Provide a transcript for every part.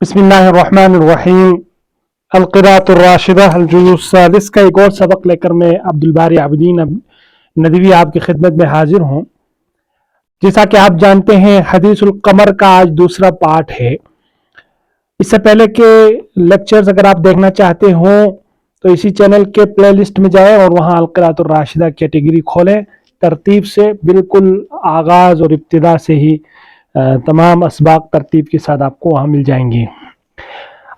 بسم اللہ الرحمن الرحیم القراءۃ الراشدہ الجزء السادس کا ایک اور سبق لے کر میں عبدالباری عابدین ندوی آپ کی خدمت میں حاضر ہوں۔ جیسا کہ آپ جانتے ہیں حدیث القمر کا آج دوسرا پارٹ ہے۔ اس سے پہلے کے لیکچرز اگر آپ دیکھنا چاہتے ہوں تو اسی چینل کے پلے لسٹ میں جائیں اور وہاں القراءۃ الراشدہ کیٹیگری کھولیں، ترتیب سے بالکل آغاز اور ابتدا سے ہی تمام اسباق ترتیب کے ساتھ آپ کو وہاں مل جائیں گے۔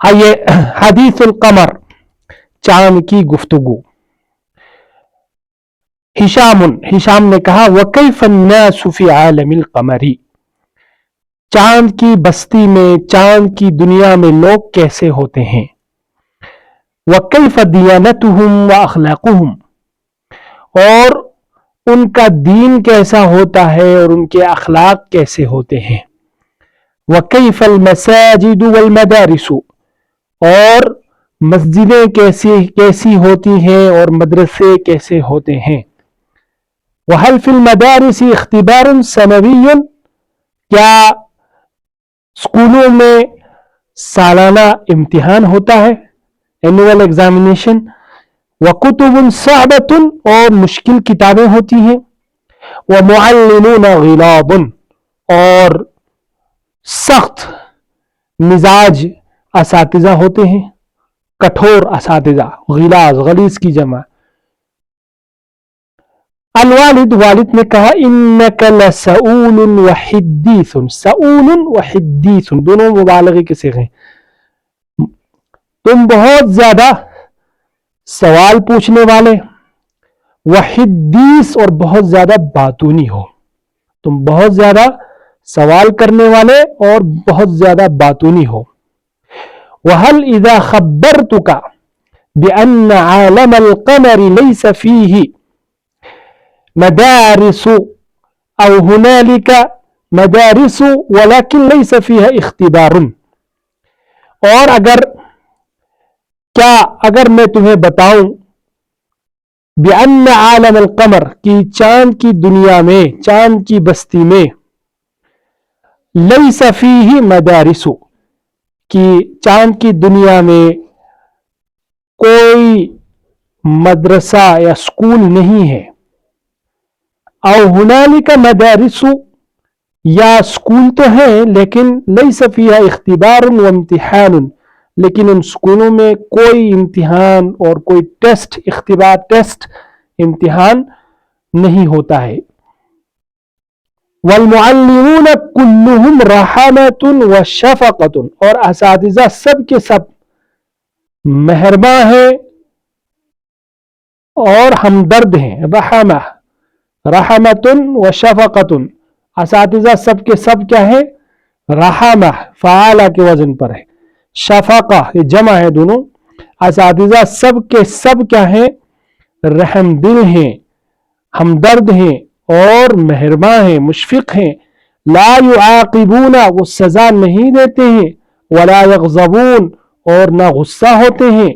آئیے حدیث القمر، چاند کی گفتگو۔ ہشام نے کہا وَكَيْفَ النَّاسُ فِي عَالَمِ الْقَمَرِ، چاند کی بستی میں، چاند کی دنیا میں لوگ کیسے ہوتے ہیں۔ وَكَيْفَ دِيَانَتُهُمْ وَأَخْلَاقُهُمْ، اور ان کا دین کیسا ہوتا ہے اور ان کے اخلاق کیسے ہوتے ہیں۔ وَكَيْفَ الْمَسَاجِدُ وَالْمَدَارِسُ، اور مسجدیں کیسی ہوتی ہیں اور مدرسے کیسے ہوتے ہیں۔ وَهَلْ فِي الْمَدَارِسِ اخْتِبَارٌ سَنَوِيٌّ، کیا اسکولوں میں سالانہ امتحان ہوتا ہے، اینول ایگزامینیشن۔ وَكُتُبٌ صَعْبَةٌ، اور مشکل کتابیں ہوتی ہیں۔ وَمُعَلِّمُونَ غِلَاظٌ، اور سخت مزاج اساتذہ ہوتے ہیں، کٹھور اساتذہ، غلاظ، غلیظ کی جمع۔ الوالد، والد نے کہا اِنَّكَ لَسَؤُولٌ وَحِدِّيثٌ، سؤول وحدیث دونوں مبالغے کے صیغے ہیں، تم بہت زیادہ سوال پوچھنے والے، وحدیث، اور بہت زیادہ باتونی ہو، تم بہت زیادہ سوال کرنے والے اور بہت زیادہ باتونی ہو۔ وَهَلْ إِذَا خَبَّرْتُكَ بِأَنَّ عَالَمَ الْقَمَرِ لَيْسَ فِيهِ مَدَارِسُ أَوْ هُنَالِكَ مَدَارِسُ وَلَكِنْ لَيْسَ فِيهَا اخْتِبَارٌ، اور اگر میں تمہیں بتاؤں بِأَنَّ عَالَمَ الْقَمَرِ، کہ چاند کی دنیا میں، چاند کی بستی میں، لَيْسَ فِيهِ مَدَارِسُ، کہ چاند کی دنیا میں کوئی مدرسہ یا اسکول نہیں ہے، او هنالک مدارس، یا اسکول تو ہیں لیکن لیس فیہا اختبار و امتحان، لیکن ان اسکولوں میں کوئی امتحان اور کوئی ٹیسٹ، اختبار، ٹیسٹ، امتحان نہیں ہوتا ہے۔ والمعلمون کلہم رحمۃ وشفقۃ، اور اساتذہ سب کے سب مہرباں ہیں اور ہمدرد ہیں۔ رحمۃ وشفقۃ، اساتذہ سب کے سب کیا ہے، رحمہ فعالہ کے وزن پر ہے، شفقہ یہ جمع ہے دونوں، اساتذہ سب کے سب کیا ہیں، رحم دل ہیں، ہمدرد ہیں اور مہرباں ہیں، مشفق ہیں۔ لا یعاقبون، وہ سزا نہیں دیتے ہیں، ولا یغضبون، اور نہ غصہ ہوتے ہیں۔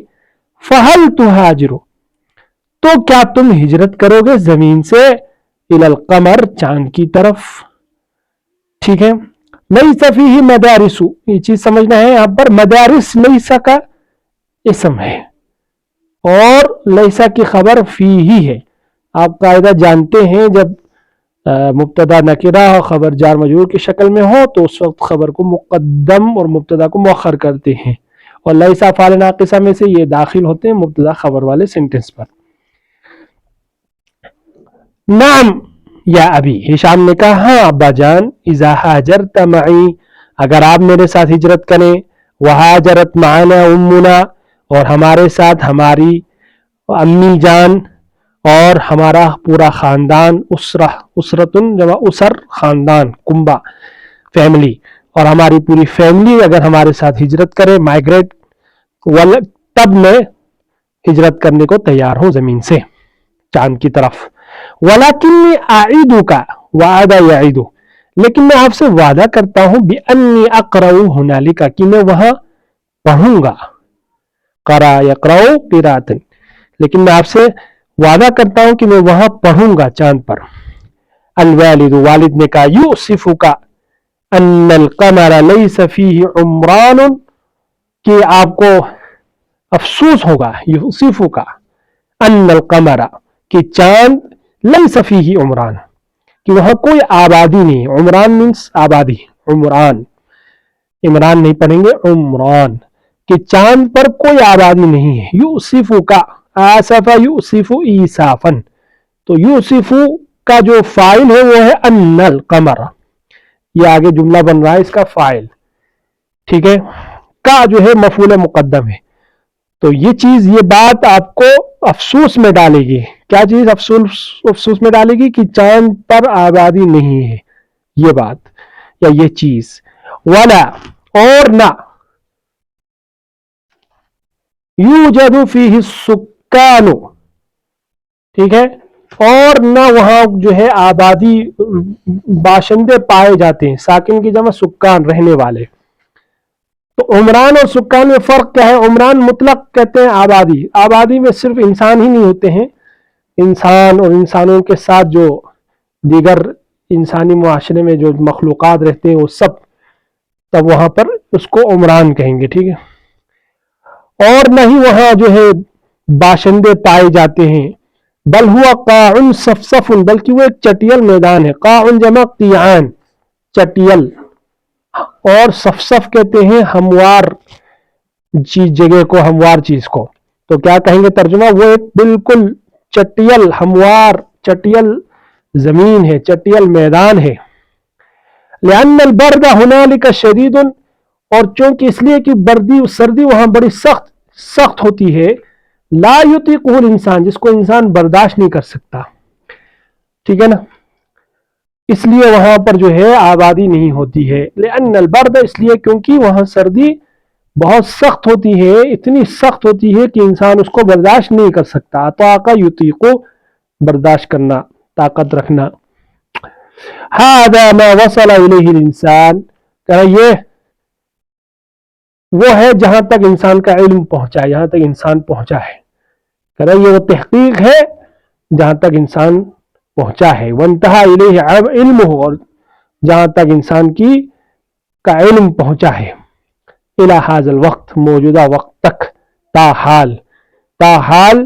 فہل تہاجر، تو کیا تم ہجرت کرو گے زمین سے، الی القمر، چاند کی طرف۔ ٹھیک ہے، لیس فیہ مدارس، یہ چیز سمجھنا ہے، یہاں پر مدارس لیسا کا اسم ہے اور لیسا کی خبر فیہ ہے۔ آپ قاعدہ جانتے ہیں، جب مبتدا نکرہ خبر جار مجرور کی شکل میں ہو تو اس وقت خبر کو مقدم اور مبتدا کو مؤخر کرتے ہیں، اور لیسا افعال ناقصہ میں سے یہ داخل ہوتے ہیں مبتدا خبر والے سینٹنس پر۔ نعم یا ابی، ہشام نے کہا ہاں ابا جان، اذا ہاجرت معی، اگر آپ میرے ساتھ ہجرت کریں، وہاجرت معنا امنا، اور ہمارے ساتھ ہماری امی جان اور ہمارا پورا خاندان، اسرتن جمع اسر، خاندان، کنبہ، فیملی، اور ہماری پوری فیملی اگر ہمارے ساتھ ہجرت کرے، مائگریٹ، تب میں ہجرت کرنے کو تیار ہوں زمین سے چاند کی طرف۔ وَلَكِنِّي أَعِدُكَ وَعَدَ يَعِدُ، لیکن میں آپ سے وعدہ کرتا ہوں بِأَنِّي أَقْرَأُ هُنَالِكَ، کہ میں وہاں پڑھوں گا، قرأ يقرأ قراءة، لیکن میں آپ سے وعدہ کرتا ہوں کہ میں وہاں پڑھوں گا چاند پر۔ الوالد، والد نے کہا یؤسفک ان القمر لیس فیہ عمران کہ آپ کو افسوس ہوگا، یوسف کا ان القمر کہ چاند لیس فیہ عمران کہ وہاں کوئی آبادی نہیں، عمران مینس آبادی، عمران، عمران نہیں پڑھیں گے، عمران، کہ چاند پر کوئی آبادی نہیں ہے. یوسف کا آسف یوسف ایسافن، تو یوسف کا جو فاعل ہے وہ ہے ان القمر، یہ آگے جملہ بن رہا ہے اس کا فاعل، ٹھیک ہے، کا جو ہے مفعول مقدم ہے. تو یہ چیز، یہ بات آپ کو افسوس میں ڈالے گی. کیا چیز افسوس میں ڈالے گی؟ کہ چاند پر آبادی نہیں ہے، یہ بات یا یہ چیز. ولا، اور نہ، یوجد فیہ السکان، ٹھیک ہے، اور نہ وہاں جو ہے آبادی، باشندے پائے جاتے ہیں. ساکن کی جمع سکان، رہنے والے. تو عمران اور سکان میں فرق کیا ہے؟ عمران مطلق کہتے ہیں آبادی، آبادی میں صرف انسان ہی نہیں ہوتے ہیں، انسان اور انسانوں کے ساتھ جو دیگر انسانی معاشرے میں جو مخلوقات رہتے ہیں وہ سب، تب وہاں پر اس کو عمران کہیں گے، ٹھیک ہے. اور نہ ہی وہاں جو ہے باشندے پائے جاتے ہیں. بل ہوا قاع صفصف، بلکہ وہ ایک چٹیل میدان ہے. قاع جمع قیعان، چٹیل، اور صفصف کہتے ہیں ہموار چیز، جگہ کو، ہموار چیز کو. تو کیا کہیں گے ترجمہ؟ وہ ایک بالکل چٹیل، ہموار، چٹیل زمین ہے، چٹیل میدان ہے. لأن البرد هنالك شدید، اور چونکہ اس لیے کہ سردی وہاں بڑی سخت ہوتی ہے. لا یطیقہ الانسان، جس کو انسان برداشت نہیں کر سکتا، ٹھیک ہے نا، اس لیے وہاں پر جو ہے آبادی نہیں ہوتی ہے. لأن البرد، اس لیے کیونکہ وہاں سردی بہت سخت ہوتی ہے، اتنی سخت ہوتی ہے کہ انسان اس کو برداشت نہیں کر سکتا. طاقہ یطیقو، برداشت کرنا، طاقت رکھنا. هذا ما وصل الیہ الانسان، کہ یہ وہ ہے جہاں تک انسان کا علم پہنچا ہے، جہاں تک انسان پہنچا ہے. کہ یہ وہ تحقیق ہے جہاں تک انسان پہنچا ہے. وانتہا الیہ علمہ، اور جہاں تک انسان کا علم پہنچا ہے. الی ھذا الوقت، موجودہ وقت تک، تاحال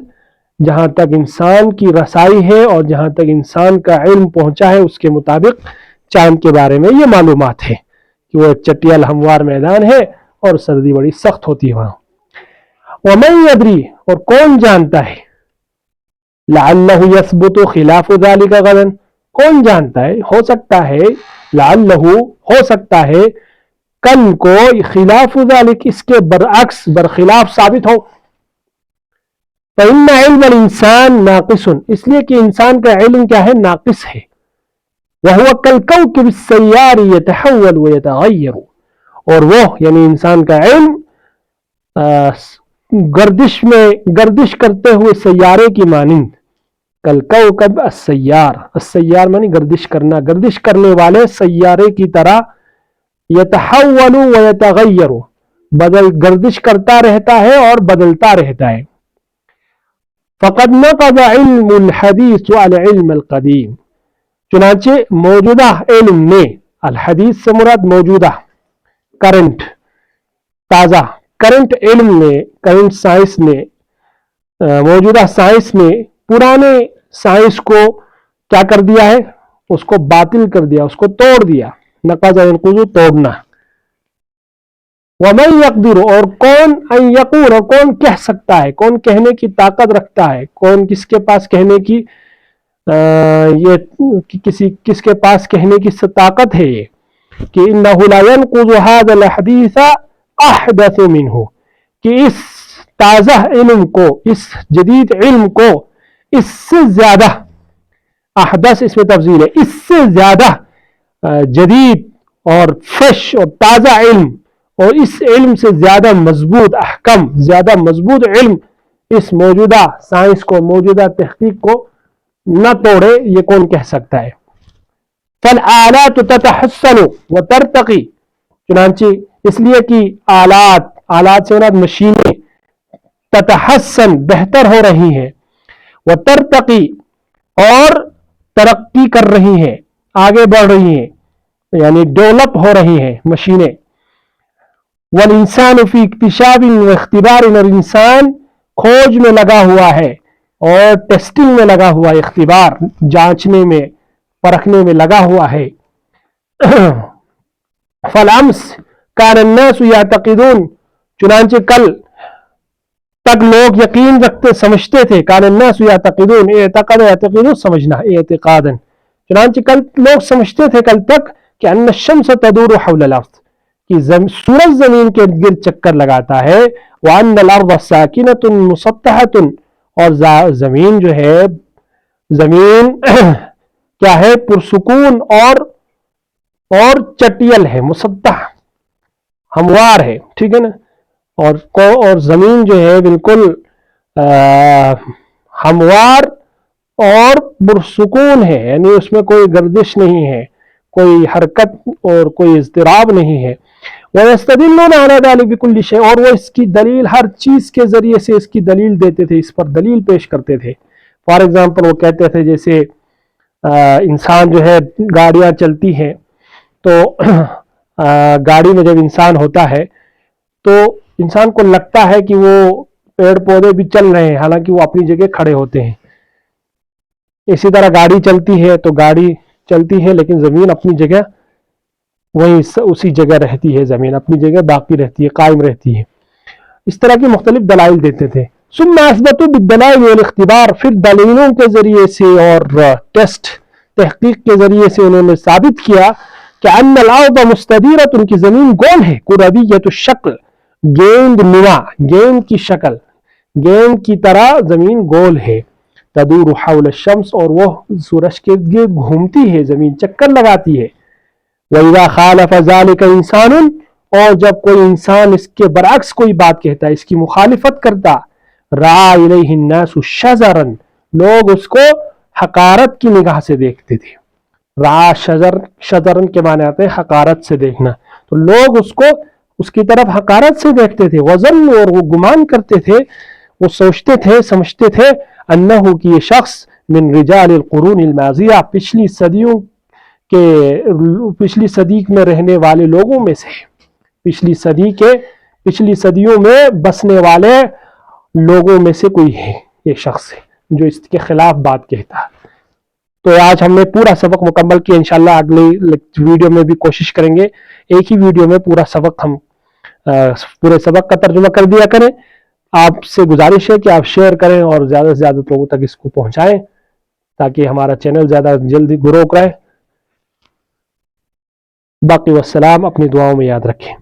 جہاں تک انسان کی رسائی ہے اور جہاں تک انسان کا علم پہنچا ہے، اس کے مطابق چاند کے بارے میں یہ معلومات ہے کہ وہ چٹیل ہموار میدان ہے اور سردی بڑی سخت ہوتی ہے وہاں. ومن یدری، اور کون جانتا ہے، لعلہ یثبت خلاف ذلک غدا، کون جانتا ہے، ہو سکتا ہے، لعلہ، ہو سکتا ہے، کل کو خلاف ذلک، اس کے برعکس، برخلاف ثابت ہو. فإن علم الانسان ناقص، اس لیے کہ انسان کا علم کیا ہے؟ ناقص ہے. وهو كالكوكب السيار يتحول ويتغير، اور وہ یعنی انسان کا علم گردش کرتے ہوئے سیارے کی مانند. کالکوکب السیار، السیار معنی گردش کرنا، گردش کرنے والے سیارے کی طرح. یتحول ویتغیر، گردش کرتا رہتا ہے اور بدلتا رہتا ہے. فقد نقض علم الحدیث العلم القدیم، چنانچہ موجودہ علم نے، الحدیث سے مراد موجودہ، کرنٹ، تازہ، کرنٹ علم نے، کرنٹ سائنس نے، موجودہ سائنس نے پرانے سائنس کو کیا کر دیا ہے؟ اس کو باطل کر دیا، اس کو توڑ دیا. نقض ينقض، توڑنا. ومن یقدر، اور کون، ان یقول، اور کون کہہ سکتا ہے، کون کہنے کی طاقت رکھتا ہے، کون کس کے پاس کہنے کی کس کے پاس کہنے کی طاقت ہے یہ کہ انہ لا ينقض هذا الحدیث احدث منہ، کہ اس تازہ علم کو، اس جدید علم کو، اس سے زیادہ، احدث اس میں تفضیل ہے، اس سے زیادہ جدید اور فریش اور تازہ علم، اور اس علم سے زیادہ مضبوط احکم، زیادہ مضبوط علم اس موجودہ سائنس کو، موجودہ تحقیق کو نہ توڑے، یہ کون کہہ سکتا ہے. فالآلات تتحسن وترتقی، چنانچہ اس لیے کہ آلات سے مراد مشینیں، تتحسن بہتر ہو رہی ہیں، وترتقی اور ترقی کر رہی ہیں، آگے بڑھ رہی ہیں، یعنی ڈیولپ ہو رہی ہیں مشینیں. والانسان فی اکتشاف و اختبار، اور انسان کھوج میں لگا ہوا ہے اور ٹیسٹنگ میں لگا ہوا ہے، اختبار جانچنے میں پرکھنے میں لگا ہوا ہے. فالامس کان الناس یعتقدون، چنانچہ کل تک لوگ یقین رکھتے سمجھتے تھے. کان الناس یعتقدون، اعتقد یعتقدون سمجھنا، اعتقادا، چنانچہ کل لوگ سمجھتے تھے کل تک کہ ان الشمس تدور حول الارض، کہ سورج زمین کے گرد چکر لگاتا ہے. وان الارض ساکنۃ مسطحۃ، اور زمین جو ہے، زمین کیا ہے، پرسکون اور چٹیل ہے، مسطح ہموار ہے، ٹھیک ہے نا. اور زمین جو ہے بالکل ہموار اور پرسکون ہے، یعنی اس میں کوئی گردش نہیں ہے، کوئی حرکت اور کوئی اضطراب نہیں ہے. وَيَسْتَدِلُّونَ عَلَى ذَلِكَ بِكُلِّ شَيْءٍ، اور وہ اس کی دلیل ہر چیز کے ذریعے سے اس کی دلیل دیتے تھے، اس پر دلیل پیش کرتے تھے. فار ایگزامپل وہ کہتے تھے جیسے انسان جو ہے، گاڑیاں چلتی ہیں تو گاڑی میں جب انسان ہوتا ہے تو انسان کو لگتا ہے کہ وہ پیڑ پودے بھی چل رہے ہیں، حالانکہ وہ اپنی جگہ کھڑے ہوتے ہیں. اسی طرح گاڑی چلتی ہے تو گاڑی چلتی ہے لیکن زمین اپنی جگہ وہیں اسی جگہ رہتی ہے، زمین اپنی جگہ باقی رہتی ہے، قائم رہتی ہے. اس طرح کی مختلف دلائل دیتے تھے. ثم اثبتوا بالدلائل والاختبار، پھر دلیلوں کے ذریعے سے اور ٹیسٹ تحقیق کے ذریعے سے انہوں نے ثابت کیا کہ ان الارض مستدیرۃ، ان کی زمین گول ہے، کرویۃ الشکل، گیند نما، گیند کی شکل، گیند کی طرح زمین گول ہے. تدور حول الشمس، اور وہ سورج کے گرد گھومتی ہے، زمین چکر لگاتی ہے. وَإِذَا خَالَفَ ذَلِكَ إِنسَانٌ، اور جب کوئی انسان اس کے برعکس کوئی بات کہتا ہے، اس کی مخالفت کرتا، رَعَى إِلَيْهِ النَّاسُ شَزَرًا، لوگ اس کو حقارت کی نگاہ سے دیکھتے تھے. رَعَى شَزَرًا کے معنی آتے ہیں حقارت سے دیکھنا، تو لوگ اس کو اس کی طرف حقارت سے دیکھتے تھے. وَظَنُّوا، اور وہ گمان کرتے تھے، وہ سوچتے تھے، سمجھتے تھے، انہو کہ یہ شخص من رجال القرون الماضیہ، پچھلی صدی میں رہنے والے لوگوں میں سے، پچھلی صدیوں میں بسنے والے لوگوں میں سے کوئی ہے، یہ شخص ہے جو اس کے خلاف بات کہتا ہے. تو آج ہم نے پورا سبق مکمل کیا. انشاءاللہ اگلی ویڈیو میں بھی کوشش کریں گے ایک ہی ویڈیو میں پورا سبق ہم پورے سبق کا ترجمہ کر دیا کریں. آپ سے گزارش ہے کہ آپ شیئر کریں اور زیادہ سے زیادہ لوگوں تک اس کو پہنچائیں تاکہ ہمارا چینل زیادہ جلدی گرو کرے. باقی والسلام، اپنی دعاؤں میں یاد رکھیں.